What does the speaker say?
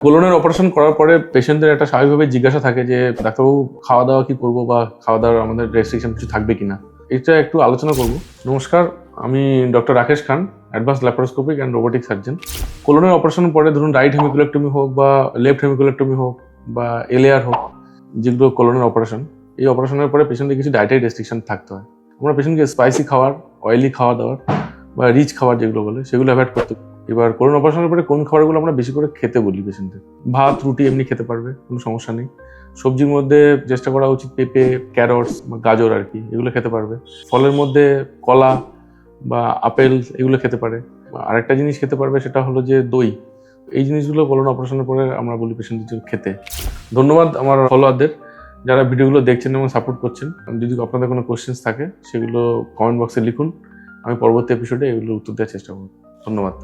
কোলনের operation করার পরে পেশেন্টদের একটা স্বাভাবিকভাবে জিজ্ঞাসা থাকে যে ডাক্তারবাবু খাওয়া দাওয়া কি করবো বা খাওয়া দাওয়ার আমাদের রেস্ট্রিকশন কিছু থাকবে কিনা, এটা একটু আলোচনা করব। নমস্কার, আমি doctor Rakesh Khan, advance laparoscopic and robotic surgeon. কোলনের অপারেশনের পরে ধরুন রাইট হেমিকুলেক্টমি হোক বা লেফট হেমিকুলেক্টমি হোক বা এলএআর হোক, যেগুলো কোলনের অপারেশন, এই অপারেশনের পরে পেশেন্টের কিছু ডায়েটারি রেস্ট্রিকশন থাকতে হয়। আমরা পেশেন্টকে স্পাইসি খাবার, অয়েলি খাওয়া দাওয়ার বা রিচ খাবার যেগুলো বলে সেগুলো অ্যাভয়েড করতে। এবার কোলন অপারেশনের পরে কোন খাবারগুলো আমরা বেশি করে খেতে বলি পেশেন্টদের? ভাত রুটি এমনি খেতে পারবে, কোনো সমস্যা নেই। সবজির মধ্যে চেষ্টা করা উচিত পেঁপে, ক্যারটস বা গাজর আর কি, এগুলো খেতে পারবে। ফলের মধ্যে কলা বা আপেল এগুলো খেতে পারে। আরেকটা জিনিস খেতে পারবে, সেটা হলো যে দই। এই জিনিসগুলো কোলন অপারেশনের পরে আমরা বলি পেশেন্টদের খেতে। ধন্যবাদ আমার ফলোয়ারদের, যারা ভিডিওগুলো দেখছেন এবং সাপোর্ট করছেন। যদি আপনাদের কোনো কোশ্চেন্স থাকে সেগুলো কমেন্ট বক্সে লিখুন, আমি পরবর্তী এপিসোডে এগুলোর উত্তর দেওয়ার চেষ্টা করব। ধন্যবাদ।